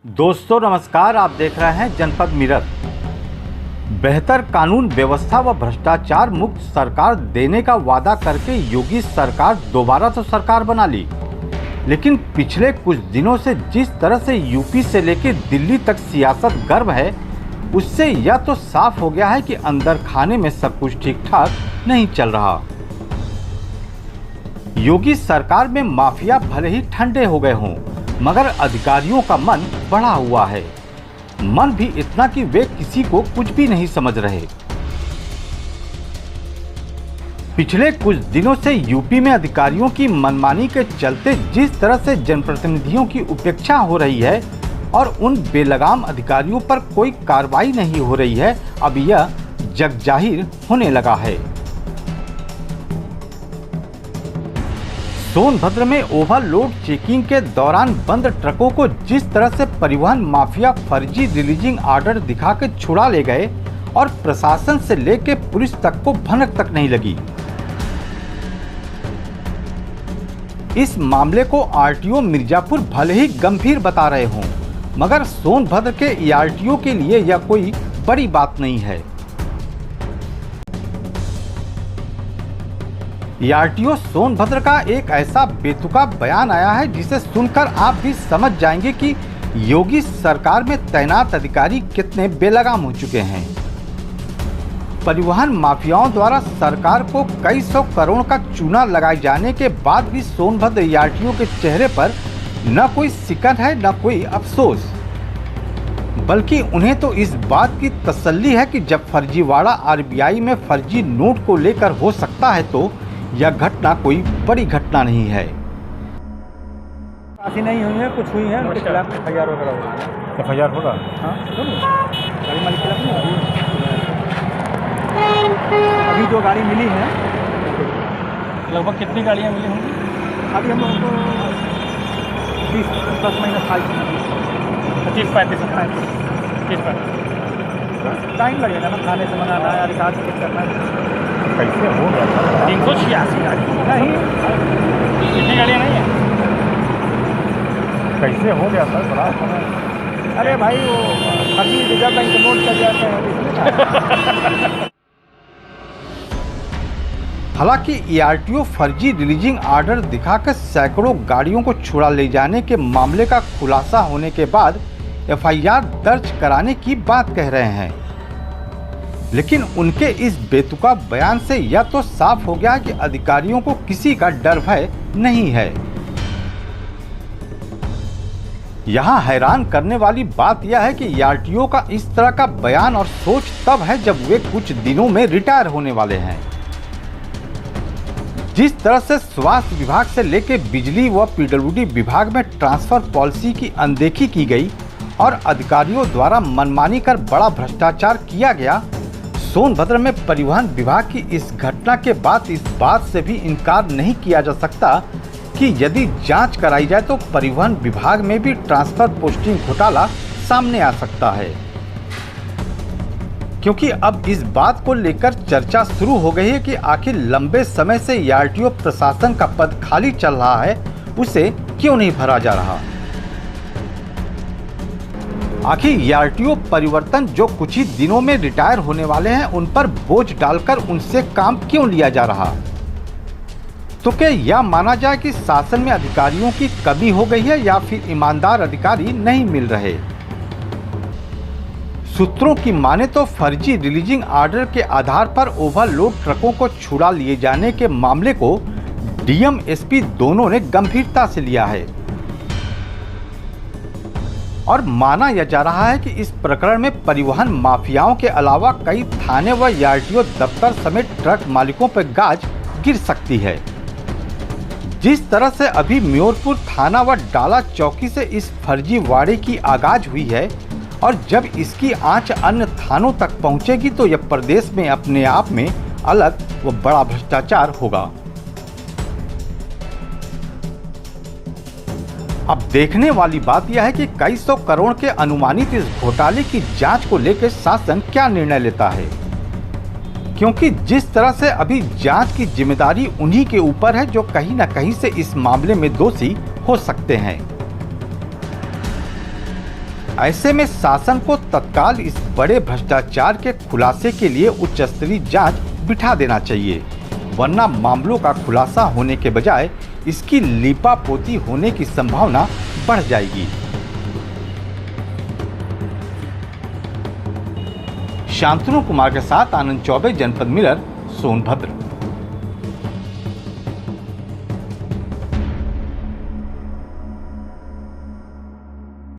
दोस्तों नमस्कार, आप देख रहे हैं जनपद मिरर। बेहतर कानून व्यवस्था व भ्रष्टाचार मुक्त सरकार देने का वादा करके योगी सरकार दोबारा तो सरकार बना ली, लेकिन पिछले कुछ दिनों से जिस तरह से यूपी से लेकर दिल्ली तक सियासत गर्म है, उससे यह तो साफ हो गया है कि अंदर खाने में सब कुछ ठीक ठाक नहीं चल रहा। योगी सरकार में माफिया भले ही ठंडे हो गए हों, मगर अधिकारियों का मन बढ़ा हुआ है। मन भी इतना कि वे किसी को कुछ भी नहीं समझ रहे। पिछले कुछ दिनों से यूपी में अधिकारियों की मनमानी के चलते जिस तरह से जनप्रतिनिधियों की उपेक्षा हो रही है और उन बेलगाम अधिकारियों पर कोई कार्रवाई नहीं हो रही है, अब यह जगजाहिर होने लगा है। सोनभद्र में ओवरलोड चेकिंग के दौरान बंद ट्रकों को जिस तरह से परिवहन माफिया फर्जी रिलीजिंग ऑर्डर दिखा के छुड़ा ले गए और प्रशासन से लेकर पुलिस तक को भनक तक नहीं लगी। इस मामले को आरटीओ मिर्जापुर भले ही गंभीर बता रहे हों, मगर सोनभद्र के आरटीओ के लिए यह कोई बड़ी बात नहीं है। आरटीओ सोनभद्र का एक ऐसा बेतुका बयान आया है जिसे सुनकर आप भी समझ जाएंगे कि योगी सरकार में तैनात अधिकारी कितने बेलगाम हो चुके हैं। परिवहन माफियाओं द्वारा सरकार को कई सौ करोड़ का चूना लगाए जाने के बाद भी सोनभद्र आरटीओ के चेहरे पर न कोई सिकन है न कोई अफसोस, बल्कि उन्हें तो इस बात की तसल्ली है कि जब फर्जीवाड़ा आरबीआई में फर्जी नोट को लेकर हो सकता है तो यह घटना कोई बड़ी घटना नहीं है। काफी नहीं हुई है, कुछ हुई है, उनके खिलाफ एफआईआर वगैरह होगा। एफआईआर होगा? हाँ, गाड़ी मालिक खिलाफ नहीं। अभी जो गाड़ी मिली है, लगभग कितनी गाड़ियाँ मिली होंगी? अभी हम लोगों को 20-10 महीना साल 30-35 टाइम लगेगा ना, थाने से मंगाना है, अधिकार से कुछ करना है। कैसे हो गया? 386 गाड़ी नहीं, इतनी गाड़ियाँ नहीं है। कैसे हो गया सर? बड़ा अरे भाई वो फर्जी रिजर्व बैंक के नोट चल जाते हैं। हालांकि आरटीओ फर्जी रिलीजिंग ऑर्डर दिखाकर सैकड़ों गाड़ियों को छुड़ा ले जाने के मामले का खुलासा होने के बाद एफआईआर दर्ज कराने की बात कह रहे हैं, लेकिन उनके इस बेतुका बयान से यह तो साफ हो गया कि अधिकारियों को किसी का डर भय नहीं है। यहाँ हैरान करने वाली बात यह है कि आरटीओ का इस तरह का बयान और सोच तब है जब वे कुछ दिनों में रिटायर होने वाले हैं। जिस तरह से स्वास्थ्य विभाग से लेकर बिजली व पीडब्ल्यूडी विभाग में ट्रांसफर पॉलिसी की अनदेखी की गई और अधिकारियों द्वारा मनमानी कर बड़ा भ्रष्टाचार किया गया, सोनभद्र में परिवहन विभाग की इस घटना के बाद इस बात से भी इनकार नहीं किया जा सकता कि यदि जांच कराई जाए तो परिवहन विभाग में भी ट्रांसफर पोस्टिंग घोटाला सामने आ सकता है। क्योंकि अब इस बात को लेकर चर्चा शुरू हो गई है कि आखिर लंबे समय से आरटीओ प्रशासन का पद खाली चल रहा है, उसे क्यों नहीं भरा जा रहा। आखिर आरटीओ परिवर्तन जो कुछ ही दिनों में रिटायर होने वाले हैं, उन पर बोझ डालकर उनसे काम क्यों लिया जा रहा। तो क्या यह माना जाए कि शासन में अधिकारियों की कमी हो गई है या फिर ईमानदार अधिकारी नहीं मिल रहे। सूत्रों की माने तो फर्जी रिलीजिंग ऑर्डर के आधार पर ओवरलोड ट्रकों को छुड़ा लिए जाने के मामले को डीएम एसपी दोनों ने गंभीरता से लिया है और माना यह जा रहा है कि इस प्रकरण में परिवहन माफियाओं के अलावा कई थाने व आरटीओ दफ्तर समेत ट्रक मालिकों पर गाज गिर सकती है। जिस तरह से अभी म्योरपुर थाना व डाला चौकी से इस फर्जीवाड़े की आगाज हुई है और जब इसकी आंच अन्य थानों तक पहुंचेगी तो यह प्रदेश में अपने आप में अलग व बड़ा भ्रष्टाचार होगा। अब देखने वाली बात यह है कि कई सौ करोड़ के अनुमानित इस घोटाले की जांच को लेकर शासन क्या निर्णय लेता है, क्योंकि जिस तरह से अभी जांच की जिम्मेदारी उन्हीं के ऊपर है जो कहीं न कहीं से इस मामले में दोषी हो सकते हैं। ऐसे में शासन को तत्काल इस बड़े भ्रष्टाचार के खुलासे के लिए उच्च स्तरीय जांच बिठा देना चाहिए, वरना मामलों का खुलासा होने के बजाय इसकी लीपापोती होने की संभावना बढ़ जाएगी। शांतनु कुमार के साथ आनंद चौबे, जनपद मिरर, सोनभद्र।